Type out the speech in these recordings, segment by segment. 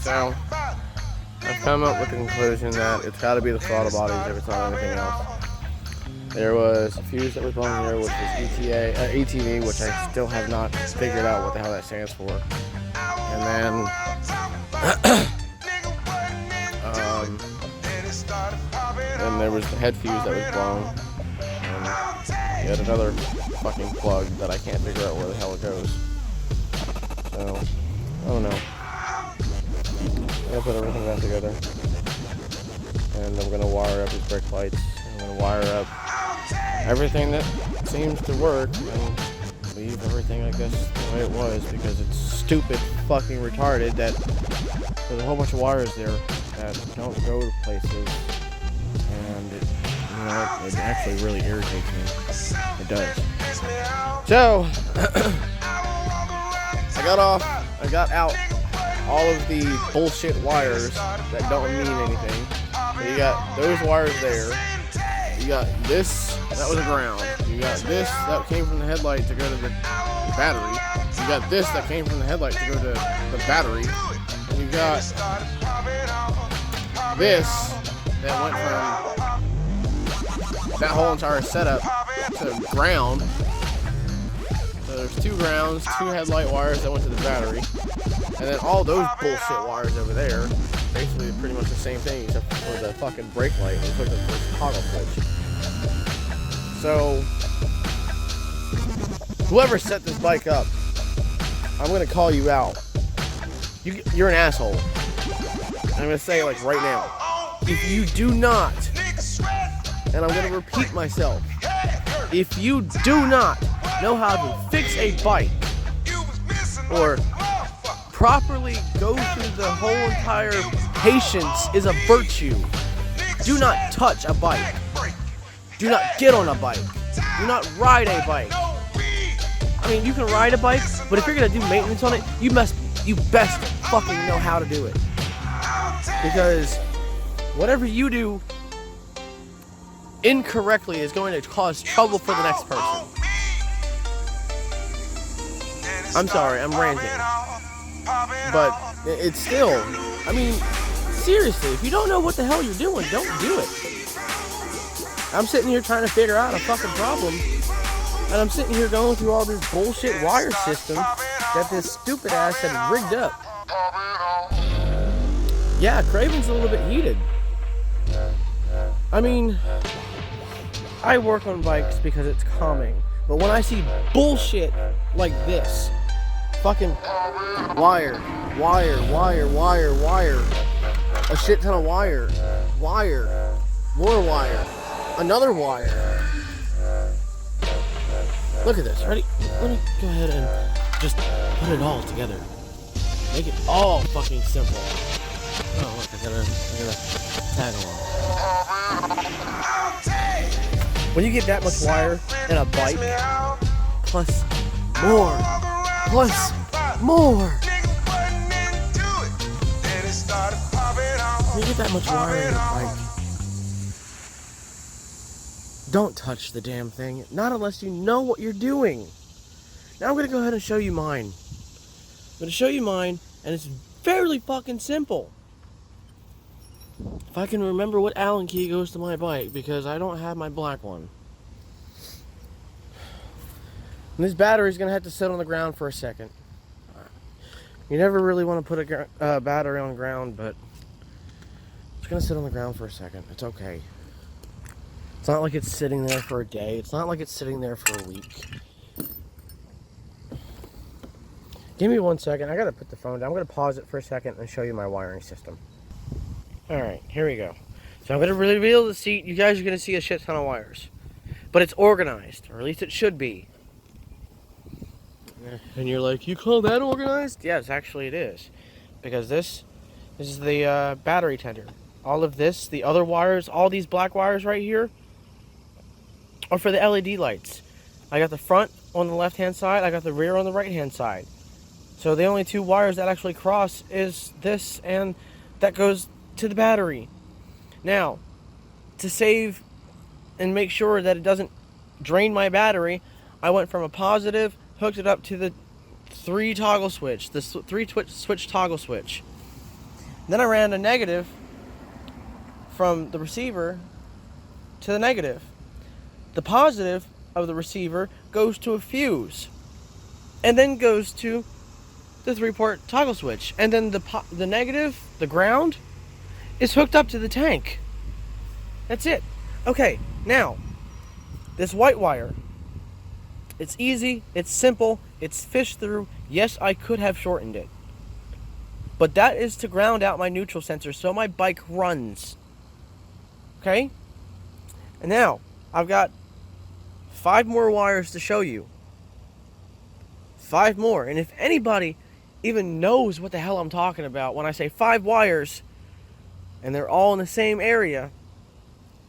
So, I've come up with the conclusion that it's got to be the throttle bodies if it's not anything else. There was a fuse that was blown here, which was ETV, which I still have not figured out what the hell that stands for. And then, then there was the head fuse that was blown. And you had another fucking plug that I can't figure out where the hell it goes. So, I don't know. I'm gonna put everything back together. And I'm gonna wire up these brake lights. I'm gonna wire up everything that seems to work and leave everything, I guess, the way it was, because it's stupid fucking retarded that there's a whole bunch of wires there that don't go to places, and it, you know, it actually really irritates me. It does. So, I got out all of the bullshit wires that don't mean anything. So you got those wires there. You got this, that was a ground. You got this that came from the headlight to go to the battery. You got this that came from the headlight to go to the battery. And you got this that went from that whole entire setup to ground. So there's two grounds, two headlight wires that went to the battery. And then all those bullshit wires over there, basically pretty much the same thing except for the fucking brake light. It's like the toggle switch. So, whoever set this bike up, I'm going to call you out. You're an asshole. I'm going to say it like right now. If you do not, and I'm going to repeat myself, if you do not know how to fix a bike, or properly go through the whole entire patience is a virtue. Do not touch a bike. Do not get on a bike. Do not ride a bike. I mean, you can ride a bike, but if you're gonna do maintenance on it, you best fucking know how to do it. Because whatever you do incorrectly is going to cause trouble for the next person. I'm sorry, I'm ranting. But it's still, I mean, seriously, if you don't know what the hell you're doing, don't do it. I'm sitting here trying to figure out a fucking problem, and I'm sitting here going through all this bullshit wire system that this stupid ass had rigged up. Yeah, Craven's a little bit heated. I mean, I work on bikes because it's calming, but when I see bullshit like this, fucking wire, a shit ton of wire, more wire, another wire. Look at this, ready? Let me go ahead and just put it all together. Make it all fucking simple. Oh, look, I gotta tag along. When you get that much wire in a bike, plus more. When you get that much wire in a bike, don't touch the damn thing. Not unless you know what you're doing. Now I'm going to go ahead and show you mine. I'm going to show you mine, and it's fairly fucking simple. If I can remember what Allen key goes to my bike, because I don't have my black one. And this battery's going to have to sit on the ground for a second. You never really want to put a battery on the ground, but it's going to sit on the ground for a second. It's okay. It's not like it's sitting there for a day. It's not like it's sitting there for a week. Give me 1 second. I got to put the phone down. I'm going to pause it for a second and show you my wiring system. Alright, here we go. So I'm going to reveal the seat. You guys are going to see a shit ton of wires. But it's organized, or at least it should be. And you're like, you call that organized? Yes, actually it is. Because this is the battery tender. All of this, the other wires, all these black wires right here, are for the LED lights. I got the front on the left-hand side, I got the rear on the right-hand side. So the only two wires that actually cross is this, and that goes to the battery. Now, to save and make sure that it doesn't drain my battery, I went from a positive, hooked it up to the three switch toggle switch. Then I ran a negative from the receiver to the negative. The positive of the receiver goes to a fuse, and then goes to the 3-port toggle switch, and then the negative, the ground, is hooked up to the tank. That's it. Okay, now this white wire. It's easy, it's simple, it's fished through. Yes, I could have shortened it, but that is to ground out my neutral sensor so my bike runs. Okay? And now I've got 5 more wires to show you. 5 more. And if anybody even knows what the hell I'm talking about when I say 5 wires and they're all in the same area,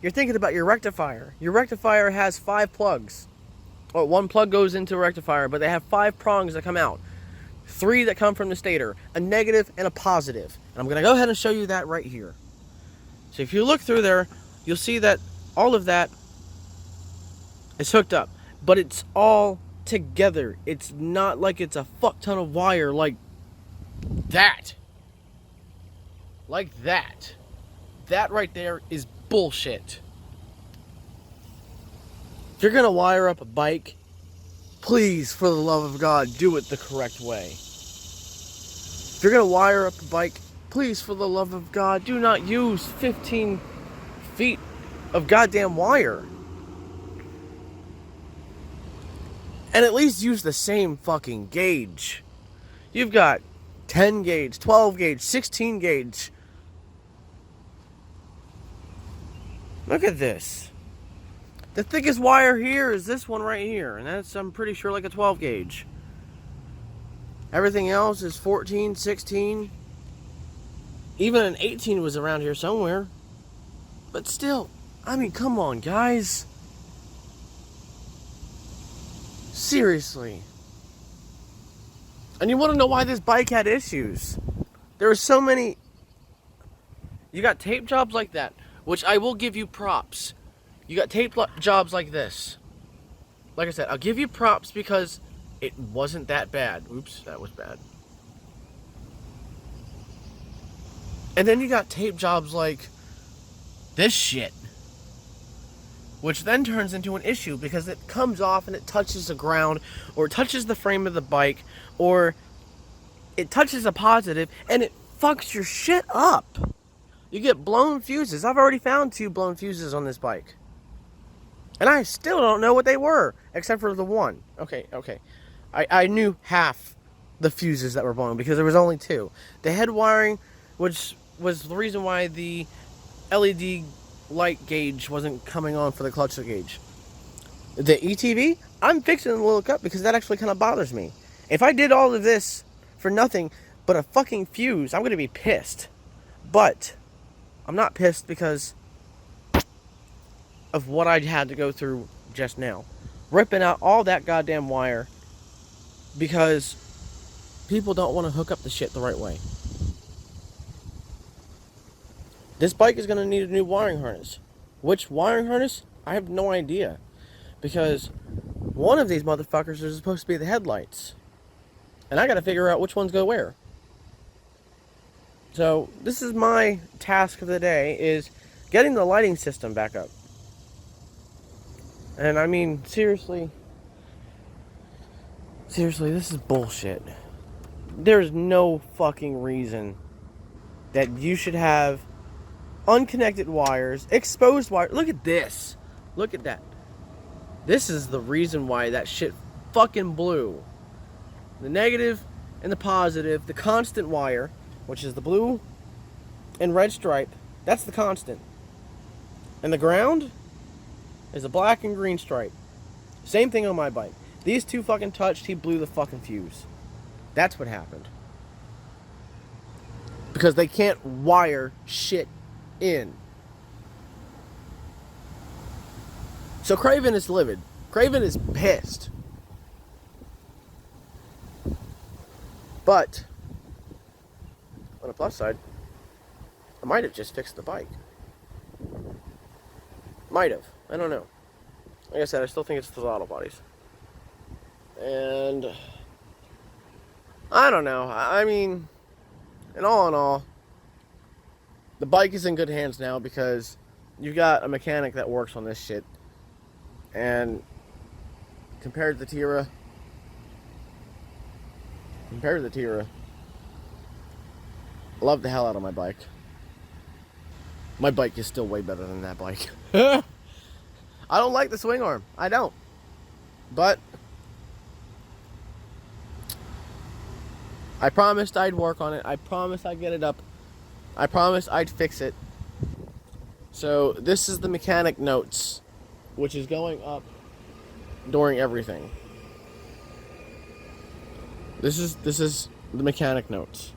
you're thinking about your rectifier. Your rectifier has 5 plugs. Well, 1 plug goes into a rectifier, but they have 5 prongs that come out. 3 that come from the stator, a negative and a positive. And I'm going to go ahead and show you that right here. So if you look through there, you'll see that all of that is hooked up, but it's all together. It's not like it's a fuck ton of wire like that. Like that. That right there is bullshit. If you're gonna wire up a bike, please, for the love of God, do it the correct way. If you're gonna wire up a bike, please, for the love of God, do not use 15 feet of goddamn wire. And at least use the same fucking gauge. You've got 10 gauge, 12 gauge, 16 gauge. Look at this. The thickest wire here is this one right here, and that's, I'm pretty sure, like a 12 gauge. Everything else is 14, 16. Even an 18 was around here somewhere. But still, I mean, come on, guys. Seriously. And you want to know why this bike had issues? There were so many. You got tape jobs like that, which I will give you props. You got tape jobs like this. Like I said, I'll give you props because it wasn't that bad. Oops, that was bad. And then you got tape jobs like this shit, which then turns into an issue because it comes off and it touches the ground, or it touches the frame of the bike, or it touches a positive and it fucks your shit up. You get blown fuses. I've already found 2 blown fuses on this bike. And I still don't know what they were, except for the one. Okay. I knew half the fuses that were blown because there was only 2. The head wiring, which was the reason why the LED light gauge wasn't coming on for the clutch gauge. The ETV, I'm fixing to look up because that actually kind of bothers me. If I did all of this for nothing but a fucking fuse, I'm going to be pissed. But I'm not pissed because of what I had to go through just now. Ripping out all that goddamn wire because people don't want to hook up the shit the right way. This bike is going to need a new wiring harness. Which wiring harness? I have no idea. Because one of these motherfuckers is supposed to be the headlights. And I got to figure out which ones go where. So this is my task of the day, is getting the lighting system back up. And I mean, seriously, this is bullshit. There's no fucking reason that you should have unconnected wires, exposed wires. Look at this. Look at that. This is the reason why that shit fucking blew. The negative and the positive, the constant wire, which is the blue and red stripe, that's the constant. And the ground is a black and green stripe. Same thing on my bike. These 2 fucking touched, he blew the fucking fuse. That's what happened. Because they can't wire shit in. So Craven is livid. Craven is pissed. But on the plus side, I might have just fixed the bike. Might have. I don't know. Like I said, I still think it's the throttle bodies. And I don't know. I mean, in all, the bike is in good hands now because you got a mechanic that works on this shit. And compared to the Tira, I love the hell out of my bike. My bike is still way better than that bike. I don't like the swing arm. I don't. But I promised I'd work on it. I promised I'd get it up. I promised I'd fix it. So this is the mechanic notes, which is going up during everything. This is the mechanic notes.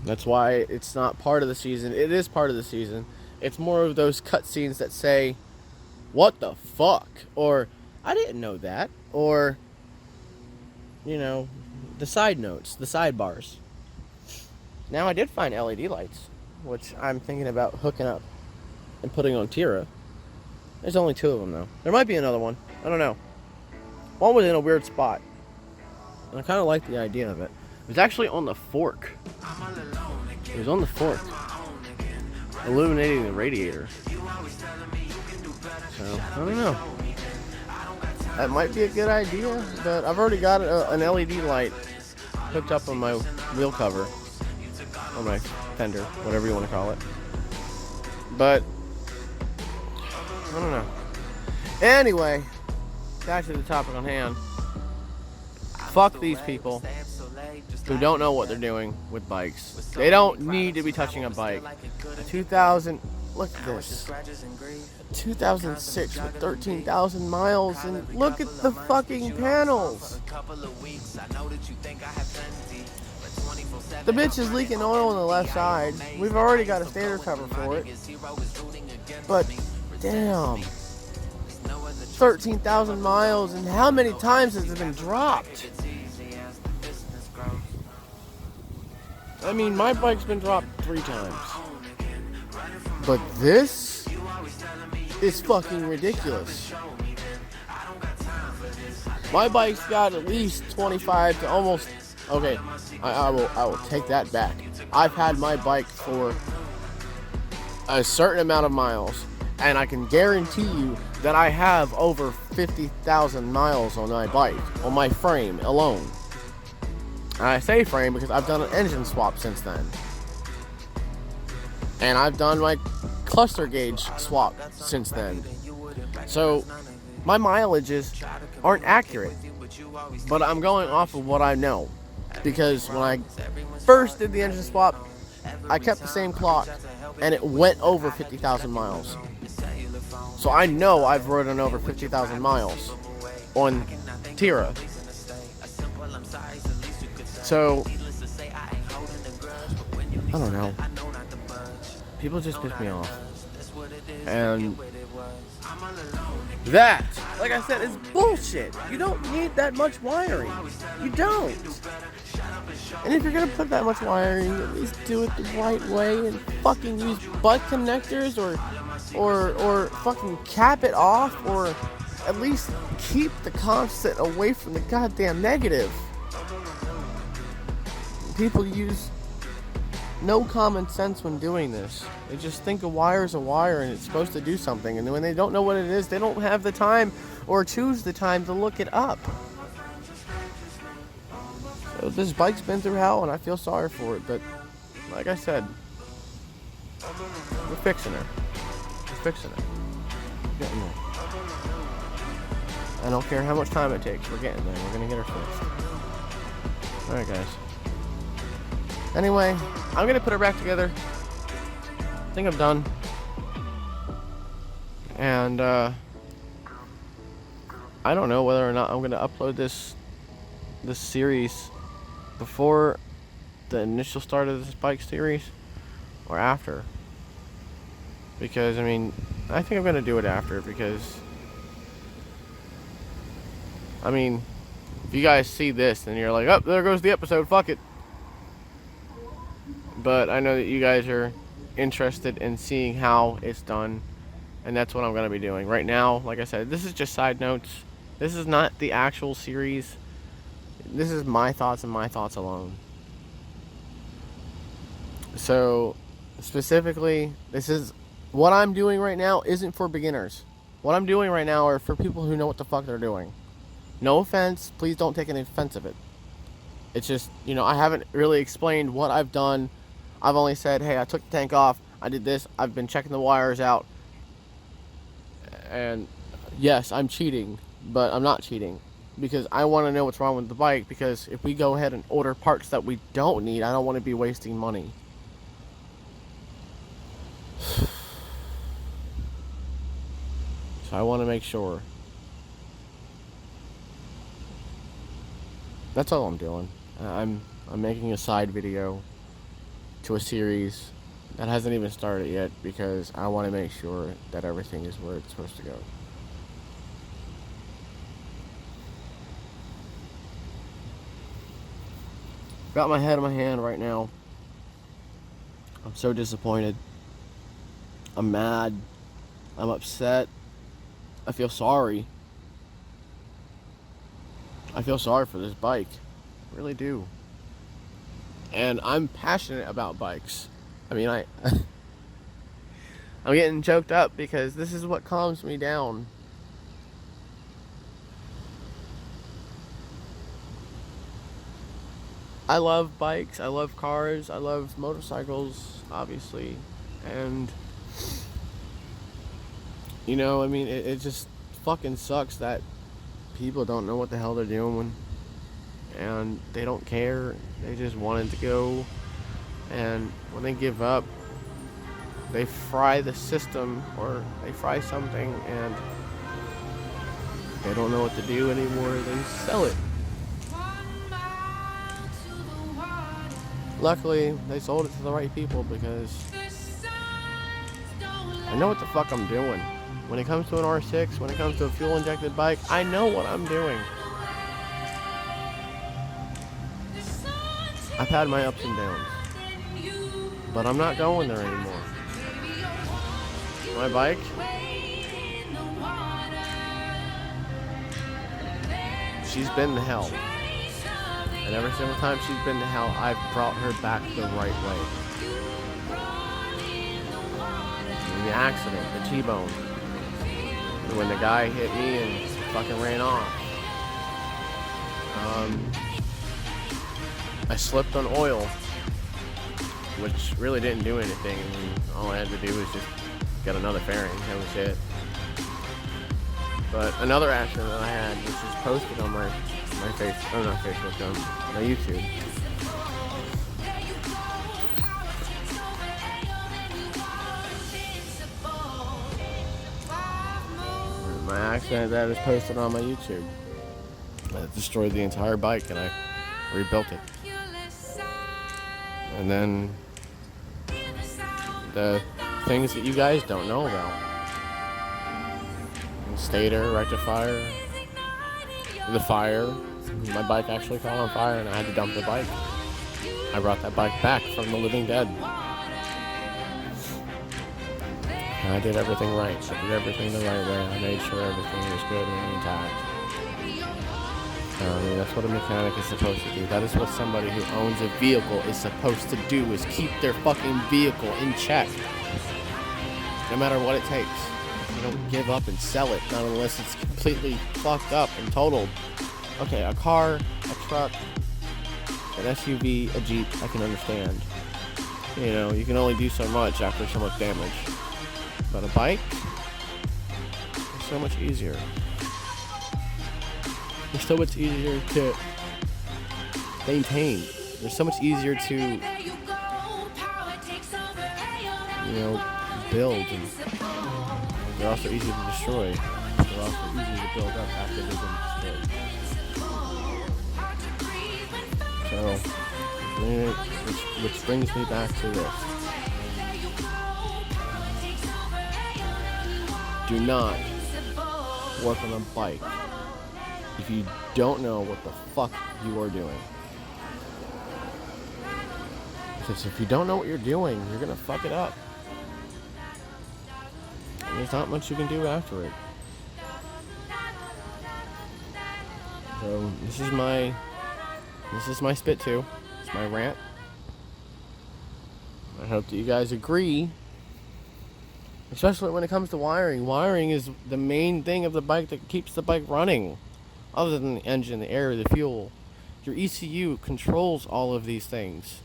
That's why it's not part of the season. It is part of the season. It's more of those cutscenes that say, "What the fuck?" or "I didn't know that," or you know, the side notes, the sidebars. Now I did find LED lights, which I'm thinking about hooking up and putting on Tira. There's only 2 of them though. There might be another one. I don't know. One was in a weird spot, and I kind of like the idea of it. It was actually on the fork. It was on the fork, illuminating the radiator. So, I don't know. That might be a good idea, but I've already got an LED light hooked up on my wheel cover, on my fender, whatever you want to call it. But, I don't know. Anyway, back to the topic on hand. Fuck these people who don't know what they're doing with bikes. They don't need to be touching a bike. Look at this. 2006 with 13,000 miles, and look at the fucking panels. The bitch is leaking oil on the left side. We've already got a standard cover for it. But, damn. 13,000 miles, and how many times has it been dropped? I mean, my bike's been dropped 3 times. But this is fucking ridiculous. My bike's got at least 25 to almost... Okay, I will take that back. I've had my bike for a certain amount of miles, and I can guarantee you that I have over 50,000 miles on my bike, on my frame alone. And I say frame because I've done an engine swap since then. And I've done my cluster gauge swap since then. So, my mileages aren't accurate. But I'm going off of what I know. Because when I first did the engine swap, I kept the same clock, and it went over 50,000 miles. So I know I've ridden over 50,000 miles on Tira. So, I don't know. People just piss me off. And that, like I said, is bullshit. You don't need that much wiring. You don't. And if you're gonna put that much wiring, at least do it the right way and fucking use butt connectors or fucking cap it off, or at least keep the constant away from the goddamn negative. People use no common sense when doing this. They just think a wire is a wire and it's supposed to do something, and when they don't know what it is, they don't have the time or choose the time to look it up. So this bike's been through hell, and I feel sorry for it, but like I said, we're fixing it. We're fixing it. We're getting there. I don't care how much time it takes, we're getting there. We're gonna get her fixed. Alright guys. Anyway, I'm gonna put her back together. I think I'm done. And I don't know whether or not I'm gonna upload this series before the initial start of this bike series or after. Because I mean, I think I'm gonna do it after, because I mean, if you guys see this then you're like, oh, there goes the episode, fuck it. But I know that you guys are interested in seeing how it's done, and that's what I'm going to be doing. Right now, like I said, this is just side notes. This is not the actual series. This is my thoughts and my thoughts alone. So, specifically, this is what I'm doing right now isn't for beginners. What I'm doing right now are for people who know what the fuck they're doing. No offense, please don't take any offense of it. It's just, I haven't really explained what I've done. I've only said, hey, I took the tank off, I did this, I've been checking the wires out. And yes, I'm cheating, but I'm not cheating. Because I want to know what's wrong with the bike, because if we go ahead and order parts that we don't need, I don't want to be wasting money. So I want to make sure. That's all I'm doing. I'm making a side video to a series that hasn't even started yet, because I want to make sure that everything is where it's supposed to go. Got my head in my hand right now. I'm so disappointed. I'm mad. I'm upset. I feel sorry. I feel sorry for this bike. I really do. And I'm passionate about bikes. I mean, I'm getting choked up because this is what calms me down. I love bikes, I love cars, I love motorcycles, obviously. And, it just fucking sucks that people don't know what the hell they're doing. And they don't care. They just want it to go. And when they give up, they fry the system, or they fry something, and they don't know what to do anymore. They sell it. Luckily, they sold it to the right people, because I know what the fuck I'm doing. When it comes to an R6, when it comes to a fuel-injected bike, I know what I'm doing. I've had my ups and downs, but I'm not going there anymore. My bike, she's been to hell. And every single time she's been to hell, I've brought her back the right way. In the accident, the T-bone, when the guy hit me and fucking ran off. I slipped on oil, which really didn't do anything. I mean, all I had to do was just get another fairing. That was it. But another accident that I had, which is posted on my YouTube. My accident that is posted on my YouTube. I destroyed the entire bike and I rebuilt it. And then the things that you guys don't know about. Stator, rectifier, the fire. My bike actually caught on fire and I had to dump the bike. I brought that bike back from the living dead. And I did everything right. I did everything the right way. I made sure everything was good and intact. That's what a mechanic is supposed to do. That is what somebody who owns a vehicle is supposed to do, is keep their fucking vehicle in check. No matter what it takes. You don't give up and sell it, not unless it's completely fucked up and totaled. Okay, a car, a truck, an SUV, a Jeep, I can understand. You can only do so much after so much damage. But a bike is so much easier. It's so much easier to maintain. It's so much easier to, build. And they're also easy to destroy. They're also easy to build up after they've been destroyed. So, which brings me back to this. Do not work on a bike if you don't know what the fuck you are doing. Because if you don't know what you're doing, you're gonna fuck it up. And there's not much you can do after it. So this is my spit too. It's my rant. I hope that you guys agree. Especially when it comes to wiring. Wiring is the main thing of the bike that keeps the bike running. Other than the engine, the air, the fuel. Your ECU controls all of these things.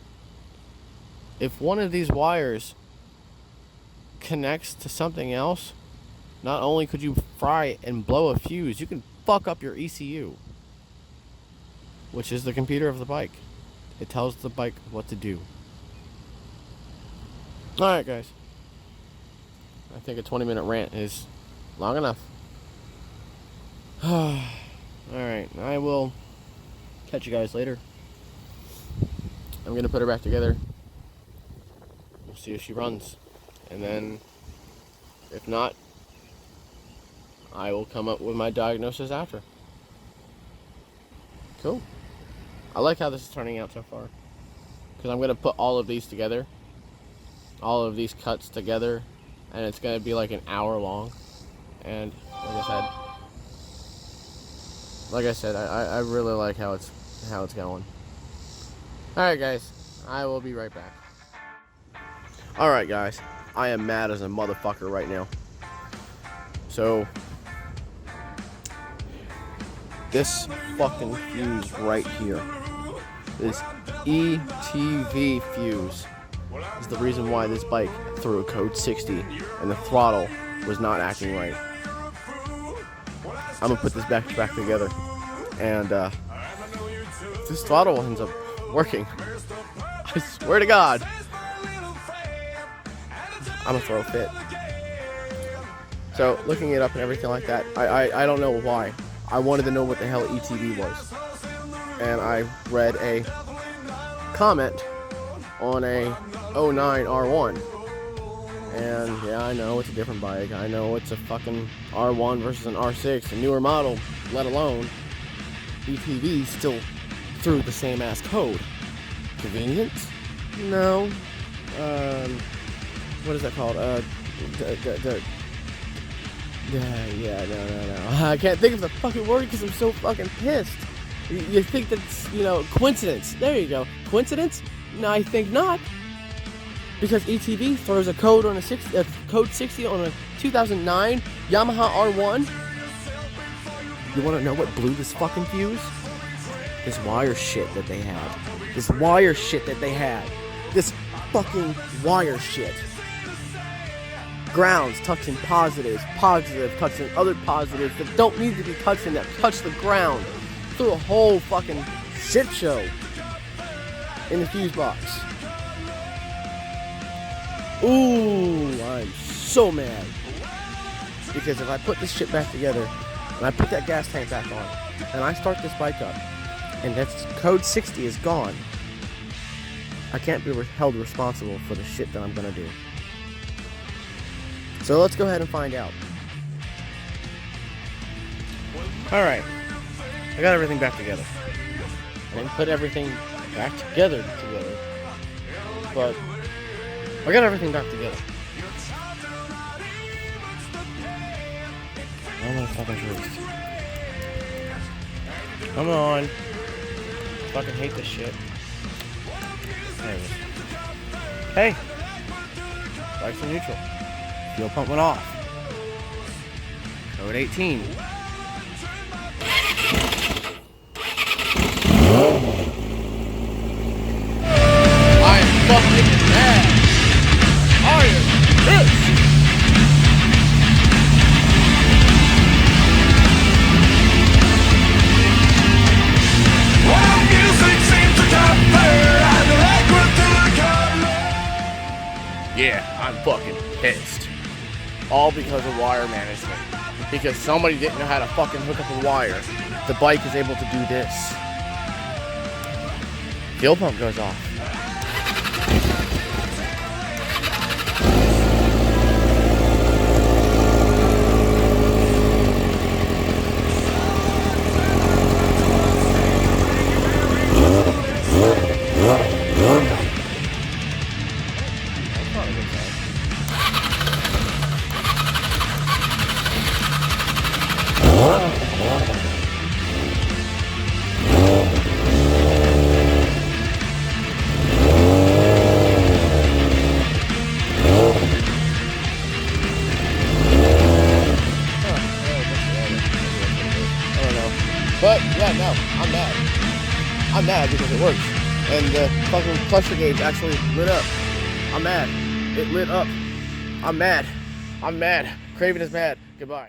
If one of these wires connects to something else, not only could you fry it and blow a fuse, you can fuck up your ECU, which is the computer of the bike. It tells the bike what to do. Alright, guys. I think a 20-minute rant is long enough. Alright, I will catch you guys later. I'm going to put her back together. We'll see if she runs. And then, if not, I will come up with my diagnosis after. Cool. I like how this is turning out so far. Because I'm going to put all of these together. All of these cuts together. And it's going to be like an hour long. And like I said, I really like how it's going. Alright, guys. I will be right back. Alright, guys. I am mad as a motherfucker right now. So, this fucking fuse right here, this ETV fuse, is the reason why this bike threw a code 60 and the throttle was not acting right. I'm gonna put this back together, and if this throttle ends up working, I swear to God, I'm gonna throw a fit. So, looking it up and everything like that, I don't know why. I wanted to know what the hell ETV was. And I read a comment on a 09 R1. And yeah, I know it's a different bike. I know it's a fucking R1 versus an R6, a newer model, let alone ETV still threw the same ass code. Convenience? No. What is that called? No. I can't think of the fucking word because I'm so fucking pissed. You think that's, coincidence. There you go. Coincidence? No, I think not. Because ETV throws a code on code 60 on a 2009 Yamaha R1. You want to know what blew this fucking fuse? This wire shit that they had. This fucking wire shit. Grounds touching positives, positive touching other positives that don't need to be touching, that touch the ground. Threw a whole fucking shit show in the fuse box. Ooh, I'm so mad. Because if I put this shit back together, and I put that gas tank back on, and I start this bike up, and that code 60 is gone, I can't be held responsible for the shit that I'm gonna do. So let's go ahead and find out. Alright, I got everything back together. I didn't put everything back together, but I got everything back together. I'm gonna fucking truth. Come on. Fucking hate this shit. There it is. Hey! Bike's in neutral. Fuel pump went off. Code 18. I'm fucking mad. I am pissed. Well, music seems to come third. I'm like with the Yeah, I'm fucking pissed. All because of wire management. Because somebody didn't know how to fucking hook up a wire. The bike is able to do this. Fuel pump goes off. But yeah, no, I'm mad. I'm mad because it works. And the fucking cluster gauge actually lit up. I'm mad. It lit up. I'm mad. I'm mad. Craven is mad. Goodbye.